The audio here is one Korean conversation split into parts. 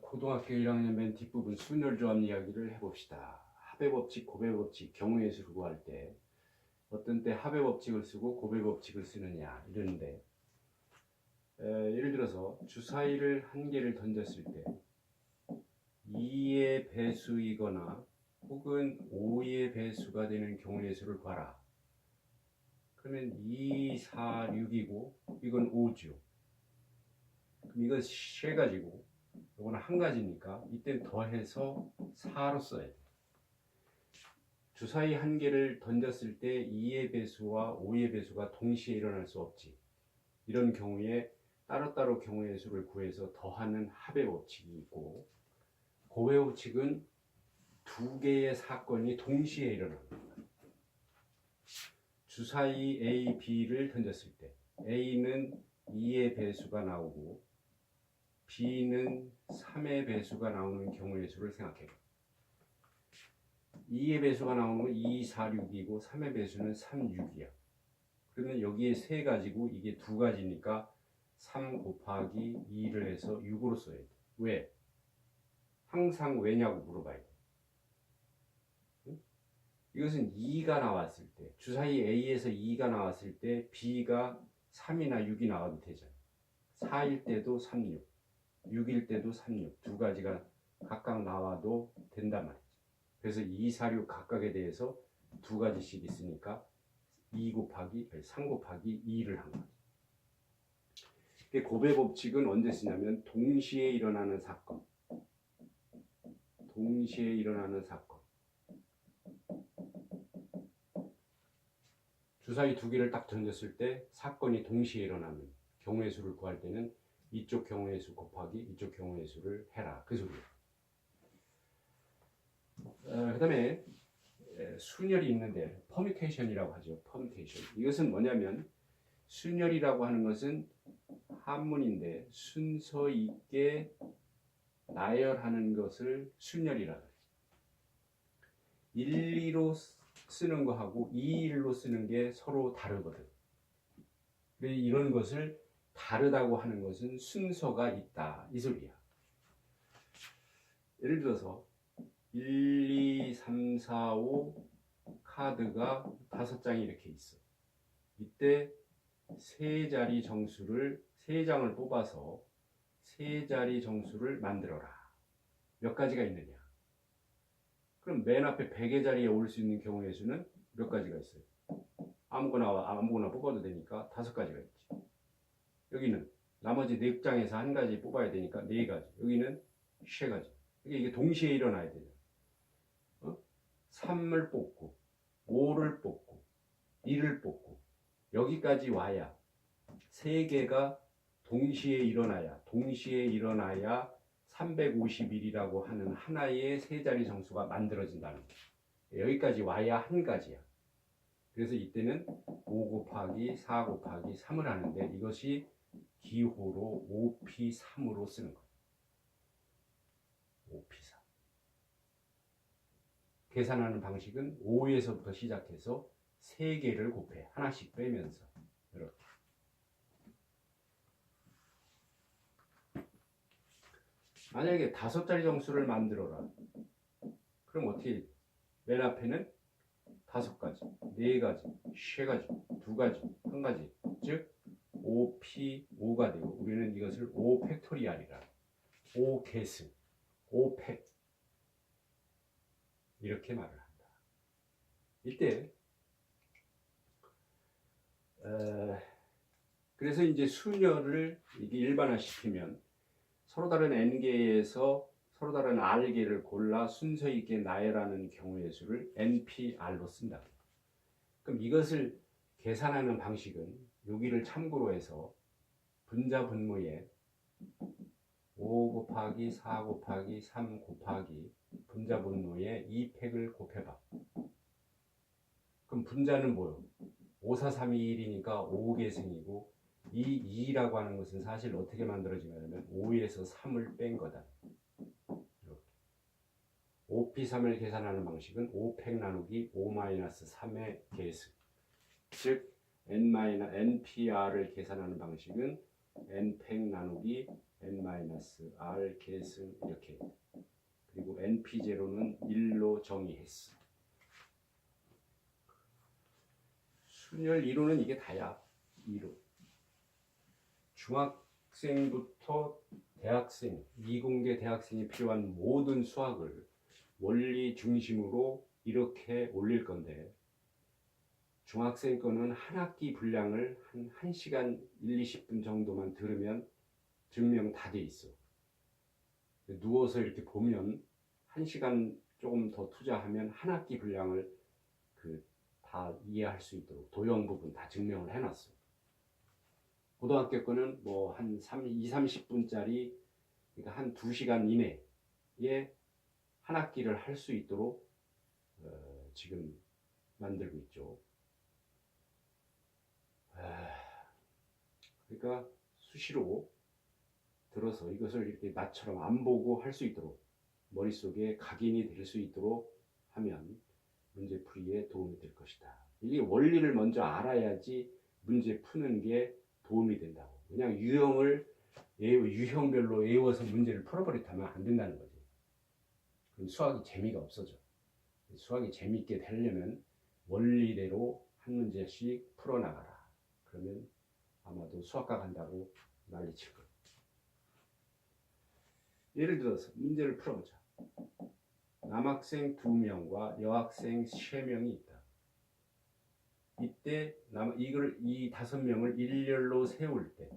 고등학교 1학년 맨 뒷부분 순열조합 이야기를 해봅시다. 합의법칙, 고배법칙, 경우의 수를 구할 때 어떤 때 합의법칙을 쓰고 고배법칙을 쓰느냐 이러는데 예를 들어서 주사위를 한 개를 던졌을 때 2의 배수이거나 혹은 5의 배수가 되는 경우의 수를 구하라. 그러면 2, 4, 6이고 이건 5죠. 그럼 이거 세 가지고 이거는 한 가지니까 이때 더해서 4로 써야 돼. 주사위 한 개를 던졌을 때 2의 배수와 5의 배수가 동시에 일어날 수 없지. 이런 경우에 따로따로 경우의 수를 구해서 더하는 합의 법칙이 있고, 고배 법칙은 두 개의 사건이 동시에 일어납니다. 주사위 A, B를 던졌을 때 A는 2의 배수가 나오고 B는 3의 배수가 나오는 경우의 수를 생각해요. 2의 배수가 나오는 건 2, 4, 6이고 3의 배수는 3, 6이야. 그러면 여기에 세 가지고 이게 두 가지니까 3 곱하기 2를 해서 6으로 써야 돼. 왜? 항상 왜냐고 물어봐야 돼. 응? 이것은 2가 나왔을 때, 주사위 A에서 2가 나왔을 때 B가 3이나 6이 나와도 되잖아. 4일 때도 3, 6, 6일 때도 3, 6 두 가지가 각각 나와도 된단 말이지. 그래서 2, 4, 6 각각에 대해서 두 가지씩 있으니까 3 곱하기 2를 한 거지. 고배 법칙은 언제 쓰냐면 동시에 일어나는 사건. 동시에 일어나는 사건. 주사위 두 개를 딱 던졌을 때 사건이 동시에 일어나는 경우의 수를 구할 때는 이쪽 경우의 수 곱하기 이쪽 경우의 수를 해라. 그 소리예요. 그 다음에 순열이 있는데 퍼뮤테이션이라고 하죠. 퍼뮤테이션. 이것은 뭐냐면 순열이라고 하는 것은 한문인데 순서 있게 나열하는 것을 순열이라고 해요. 1, 2로 쓰는 거하고 2, 1로 쓰는 게 서로 다르거든. 이런 것을 다르다고 하는 것은 순서가 있다 이 소리야. 예를 들어서 1, 2, 3, 4, 5 카드가 5장이 이렇게 있어. 이때 세 자리 정수를 3장을 뽑아서 세 자리 정수를 만들어라. 몇 가지가 있느냐? 그럼 맨 앞에 100의 자리에 올 수 있는 경우의 수는 몇 가지가 있어요? 아무거나 뽑아도 되니까 5가지가 있지. 여기는 나머지 4장에서 한 가지 뽑아야 되니까 4가지. 여기는 3가지. 이게 동시에 일어나야 되죠. 3을 뽑고 5를 뽑고 2를 뽑고 여기까지 와야 3개가 동시에 일어나야 351이라고 하는 하나의 세 자리 정수가 만들어진다는 거예요. 여기까지 와야 한 가지야. 그래서 이때는 5 곱하기 4 곱하기 3을 하는데 이것이 기호로 5P3으로 쓰는 거예요. 5P3. 계산하는 방식은 5에서부터 시작해서 3개를 곱해. 하나씩 빼면서. 이렇게. 만약에 5자리 정수를 만들어라. 그럼 어떻게 맨 앞에는 5가지, 4가지, 3가지, 2가지, 1가지. 즉 5P5가 되고 우리는 이것을 5팩토리알이라 5개수, 5팩 이렇게 말을 한다. 이때 그래서 이제 순열을 일반화시키면 서로 다른 n개에서 서로 다른 r개를 골라 순서 있게 나열하는 경우의 수를 npr로 쓴다. 그럼 이것을 계산하는 방식은 여기를 참고로 해서 분자 분모에 5 곱하기 4 곱하기 3 곱하기 분자 분모에 2팩을 곱해봐. 그럼 분자는 뭐요? 5, 4, 3, 2, 1이니까 5개승이고 이 2라고 하는 것은 사실 어떻게 만들어지냐면 5에서 3을 뺀 거다. 이렇게. 5P3을 계산하는 방식은 5팩 나누기 5-3의 개수. 즉 NPR을 계산하는 방식은 n팩 나누기 n-r 계승 이렇게. 그리고 np0는 1로 정의했어. 순열 이론은 이게 다야. 이론. 중학생부터 대학생, 이공계 대학생이 필요한 모든 수학을 원리 중심으로 이렇게 올릴 건데, 중학생 거는 한 학기 분량을 한 1시간 1, 20분 정도만 들으면 증명 다 돼 있어. 누워서 이렇게 보면 1시간 조금 더 투자하면 한 학기 분량을 다 이해할 수 있도록 도형 부분 다 증명을 해놨어. 고등학교 거는 뭐 한 2, 30분짜리, 그러니까 한 2시간 이내에 한 학기를 할 수 있도록 지금 만들고 있죠. 그러니까 수시로 들어서 이것을 이렇게 나처럼 안 보고 할 수 있도록, 머릿속에 각인이 될 수 있도록 하면 문제풀이에 도움이 될 것이다. 이게 원리를 먼저 알아야지 문제 푸는 게 도움이 된다고. 그냥 유형별로 외워서 문제를 풀어버리면 안 된다는 거지. 그럼 수학이 재미가 없어져. 수학이 재미있게 되려면 원리대로 한 문제씩 풀어나가라. 그러면 아마도 수학과 간다고 난리칠 거야. 예를 들어서 문제를 풀어보자. 남학생 2명과 여학생 3명이 있다. 이때 이 5명을 일렬로 세울 때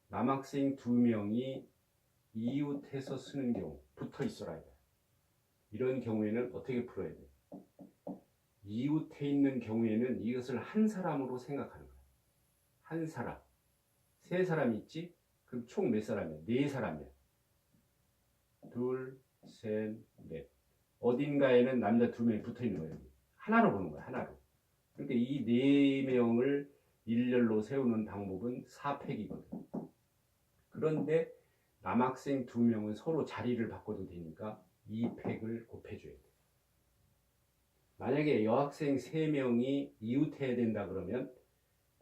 남학생 2명이 이웃해서 쓰는 경우, 붙어 있어야 돼. 이런 경우에는 어떻게 풀어야 돼? 이웃해 있는 경우에는 이것을 한 사람으로 생각하는 거야. 한 사람. 3사람이 있지? 그럼 총 몇 사람이야? 4사람이야. 둘, 셋, 넷. 어딘가에는 남자 2명이 붙어 있는 거예요. 하나로 보는 거야, 하나로. 그러니까 이 4명을 일렬로 세우는 방법은 4팩이거든. 그런데 남학생 2명은 서로 자리를 바꿔도 되니까 2팩을 곱해줘야 돼. 만약에 여학생 3명이 이웃해야 된다 그러면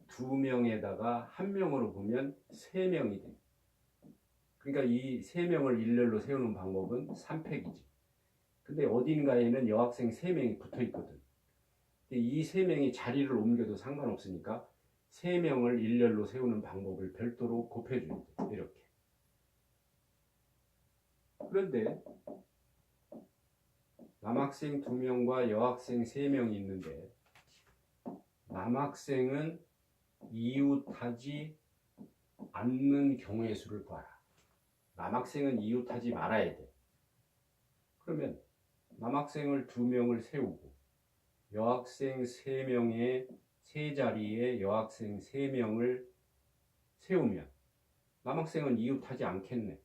2명에다가 1명으로 보면 3명이 돼. 그러니까 이 3명을 일렬로 세우는 방법은 3팩이지. 근데 어딘가에는 여학생 3명이 붙어 있거든. 근데 이 3명이 자리를 옮겨도 상관없으니까 3명을 일렬로 세우는 방법을 별도로 곱해줘야 돼. 이렇게. 그런데 남학생 2명과 여학생 3명이 있는데 남학생은 이웃하지 않는 경우의 수를 구하라. 남학생은 이웃하지 말아야 돼. 그러면 남학생을 2명을 세우고 여학생 3명의 세 자리에 여학생 3명을 세우면 남학생은 이웃하지 않겠네.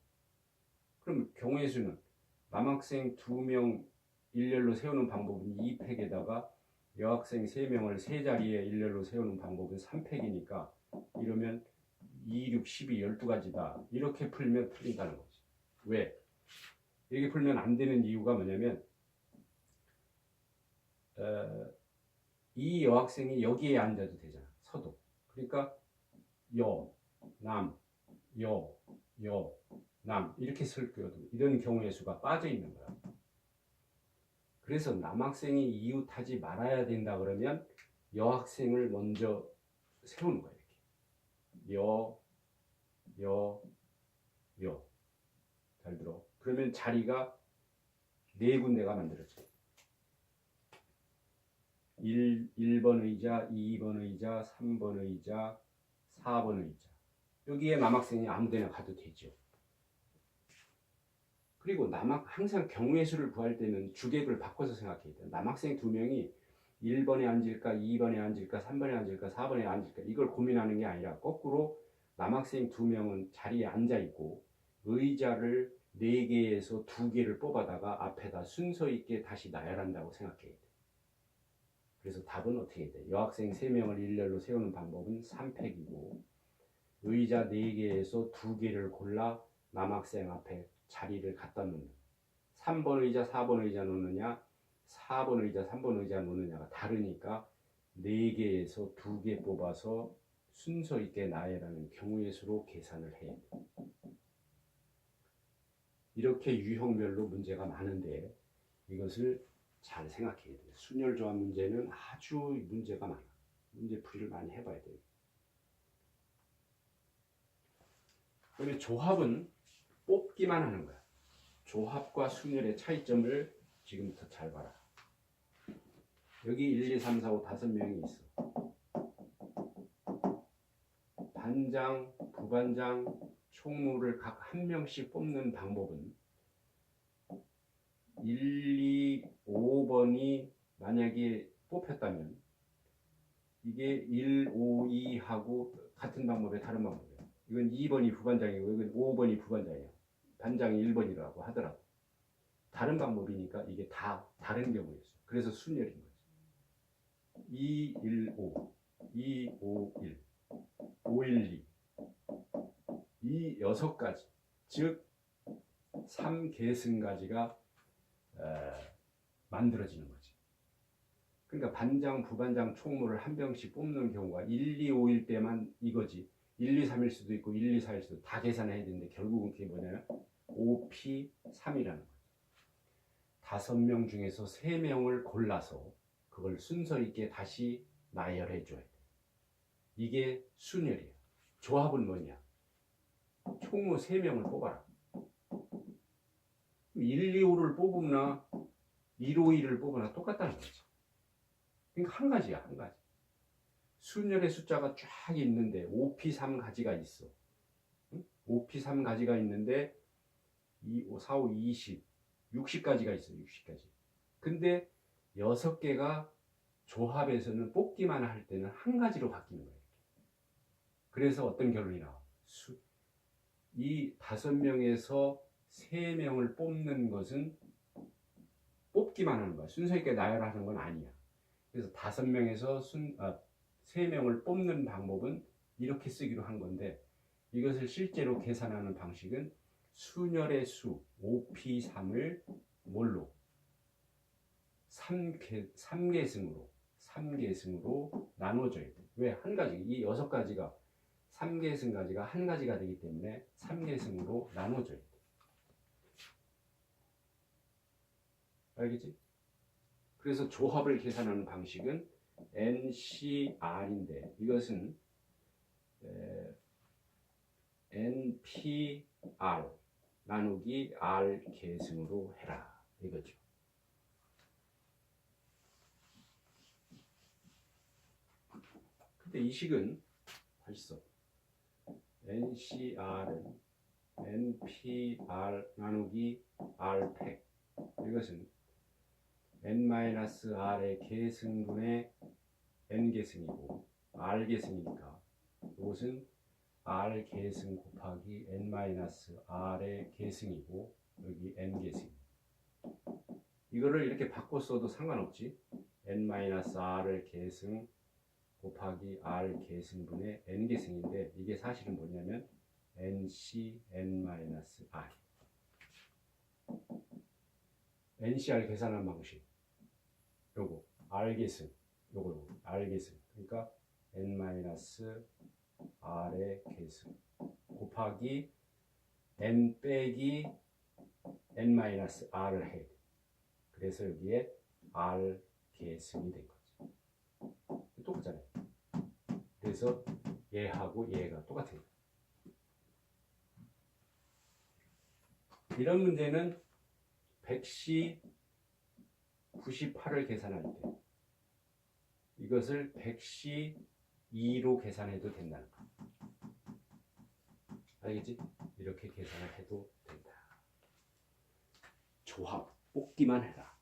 그럼 경우의 수는 남학생 2명 일렬로 세우는 방법은 2팩에다가 여학생 3명을 세 자리에 일렬로 세우는 방법은 3팩이니까 이러면 2, 6, 12, 12가지다. 이렇게 풀면 풀린다는 거지. 왜? 이렇게 풀면 안 되는 이유가 뭐냐면 이 여학생이 여기에 앉아도 되잖아. 서도. 그러니까 남, 남 이렇게 쓸 거거든. 이런 경우의 수가 빠져 있는 거야. 그래서 남학생이 이웃하지 말아야 된다 그러면 여학생을 먼저 세우는 거야. 이렇게. 잘 들어. 그러면 자리가 4군데가 만들어져. 1번 의자, 2번 의자, 3번 의자, 4번 의자. 여기에 남학생이 아무데나 가도 되죠. 그리고 항상 경우의 수를 구할 때는 주객을 바꿔서 생각해야 돼. 남학생 2명이 1번에 앉을까, 2번에 앉을까, 3번에 앉을까, 4번에 앉을까 이걸 고민하는 게 아니라 거꾸로 남학생 2명은 자리에 앉아 있고 의자를 4개에서 2개를 뽑아다가 앞에다 순서 있게 다시 나열한다고 생각해야 돼. 그래서 답은 어떻게 돼? 여학생 3명을 일렬로 세우는 방법은 3팩이고 의자 4개에서 2개를 골라 남학생 앞에 자리를 갖다 놓는 3번 의자, 4번 의자 놓느냐 4번 의자, 3번 의자 놓느냐가 다르니까 4개에서 2개 뽑아서 순서 있게 나열하는 경우의 수로 계산을 해야 돼. 이렇게 유형별로 문제가 많은데 이것을 잘 생각해야 돼. 순열 조합 문제는 아주 문제가 많아. 문제 풀이를 많이 해봐야 돼. 그런데 조합은 뽑기만 하는 거야. 조합과 순열의 차이점을 지금부터 잘 봐라. 여기 1, 2, 3, 4, 5 5명이 있어. 반장, 부반장, 총무를 각 한 명씩 뽑는 방법은 1, 2, 5번이 만약에 뽑혔다면 이게 1, 5, 2하고 같은 방법에 다른 방법이에요. 이건 2번이 부반장이고 이건 5번이 부반장이에요. 반장이 1번이라고 하더라도 다른 방법이니까 이게 다 다른 경우였어요. 그래서 순열인 거죠. 2, 1, 5, 2, 5, 1, 5, 1, 2 이 6가지, 즉 3계승가지가 만들어지는 거지. 그러니까 반장, 부반장, 총무를 한 명씩 뽑는 경우가 1, 2, 5일 때만 이거지. 1, 2, 3일 수도 있고 1, 2, 4일 수도 다 계산해야 되는데 결국은 그게 뭐냐면 5P, 3이라는 거죠. 5명 중에서 3명을 골라서 그걸 순서 있게 다시 나열해 줘야 돼. 이게 순열이에요. 조합은 뭐냐? 총무 3명을 뽑아라. 1, 2, 5를 뽑으나 1, 5, 2를 뽑으나 똑같다는 거지. 그러니까 한 가지야, 한 가지. 순열의 숫자가 쫙 있는데 5P 3가지가 있어. 5P 3가지가 있는데 2, 5, 4, 5, 20, 60가지가 있어, 60가지. 근데 6개가 조합에서는 뽑기만 할 때는 한 가지로 바뀌는 거예요. 그래서 어떤 결론이 나와? 이 5명에서 3명을 뽑는 것은 뽑기만 하는 거야. 순서 있게 나열하는 건 아니야. 그래서 5명에서 3명을 뽑는 방법은 이렇게 쓰기로 한 건데 이것을 실제로 계산하는 방식은 순열의 수 5P3을 뭘로? 3계승으로 나눠줘야 돼. 왜? 한 가지, 이 6가지가 3계승가지가 한 가지가 되기 때문에 3계승으로 나눠줘야 돼. 알겠지? 그래서 조합을 계산하는 방식은 NCR인데 이것은 NPR 나누기 R 계승으로 해라 이거죠. 근데 이 식은 벌써 NCR은 NPR 나누기 R팩 이것은 N-R의 계승분의 N계승이고 R계승이니까 이것은 R계승 곱하기 N-R의 계승이고 여기 N계승 이거를 이렇게 바꿔 써도 상관없지. N-R의 계승 곱하기 R 계승분의 N 계승인데 이게 사실은 뭐냐면 NC N-R NCR 계산하는 방식 요거 R 계승 요거 R 계승 그러니까 N-R의 계승 곱하기 N 빼기 N-R을 해야 돼. 그래서 여기에 R 계승이 된 거지. 똑같잖아요. 그래서 얘하고 얘가 똑같아요. 이런 문제는 100시 98을 계산할 때 이것을 100시 2로 계산해도 된다는 거. 알겠지? 이렇게 계산을 해도 된다. 조합, 뽑기만 해라.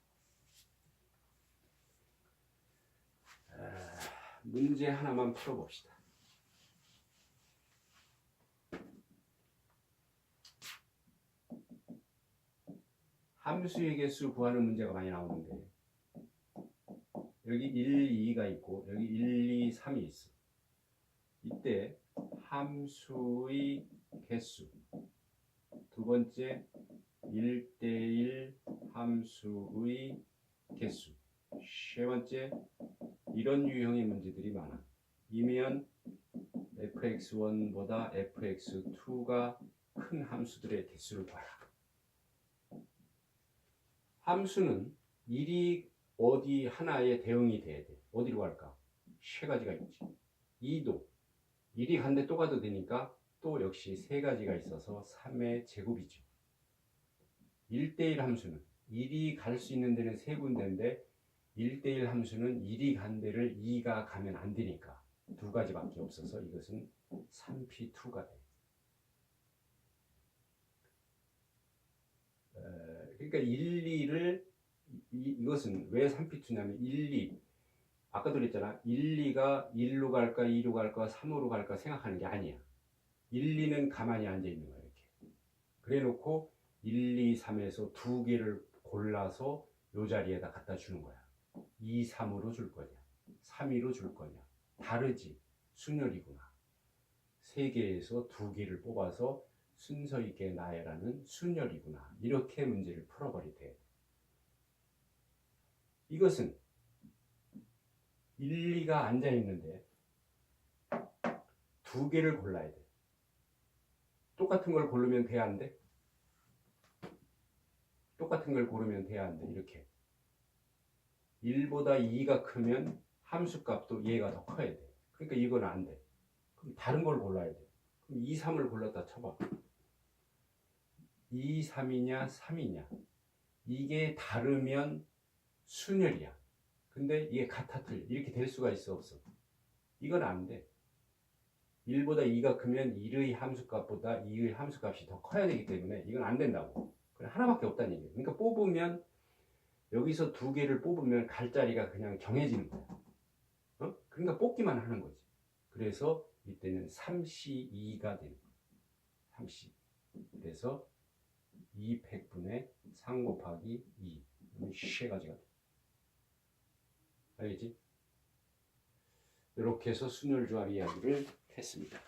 문제 하나만 풀어봅시다. 함수의 개수 구하는 문제가 많이 나오는데 여기 1, 2가 있고 여기 1, 2, 3이 있어. 이때 함수의 개수 두 번째 1대1 함수의 개수 세 번째 이런 유형의 문제들이 많아. 이면 fx1보다 fx2가 큰 함수들의 개수를 구하라. 함수는 일이 어디 하나에 대응이 돼야 돼. 어디로 갈까? 세 가지가 있지. 2도. 1이 간데 또 가도 되니까 또 역시 세 가지가 있어서 3의 제곱이죠. 1대1 함수는 1이 갈 수 있는 데는 세 군데인데 1대1 함수는 1이 간 데를 2가 가면 안 되니까 두 가지밖에 없어서 이것은 3p2가 돼. 그러니까 1, 2를 이것은 왜 3p2냐면 1, 2 아까도 그랬잖아. 1, 2가 1로 갈까 2로 갈까 3으로 갈까 생각하는 게 아니야. 1, 2는 가만히 앉아 있는 거야. 이렇게. 그래 놓고 1, 2, 3에서 두 개를 골라서 요 자리에다 갖다 주는 거야. 2, 3으로 줄 거냐 3, 2로 줄 거냐. 다르지. 순열이구나. 세 개에서 두 개를 뽑아서 순서 있게 나열하는 순열이구나. 이렇게 문제를 풀어버리대. 이것은 1, 2가 앉아 있는데 두 개를 골라야 돼. 똑같은 걸 고르면 돼, 안 돼? 똑같은 걸 고르면 돼야 안 돼. 이렇게 1보다 2가 크면 함수값도 얘가 더 커야 돼. 그러니까 이건 안 돼. 그럼 다른 걸 골라야 돼. 그럼 2, 3을 골랐다 쳐봐. 2, 3이냐 3이냐. 이게 다르면 순열이야. 근데 이게 같아 틀려. 이렇게 될 수가 있어 없어? 이건 안 돼. 1보다 2가 크면 1의 함수값보다 2의 함수값이 더 커야 되기 때문에 이건 안 된다고. 하나밖에 없다는 얘기예요. 그러니까 뽑으면 여기서 두 개를 뽑으면 갈 자리가 그냥 정해지는 거야. 그러니까 뽑기만 하는 거지. 그래서 이때는 3C2가 되는 거야. 3C. 그래서 2팩분의 3 곱하기 2. 세 가지가 돼. 알겠지? 이렇게 해서 순열조합 이야기를 했습니다.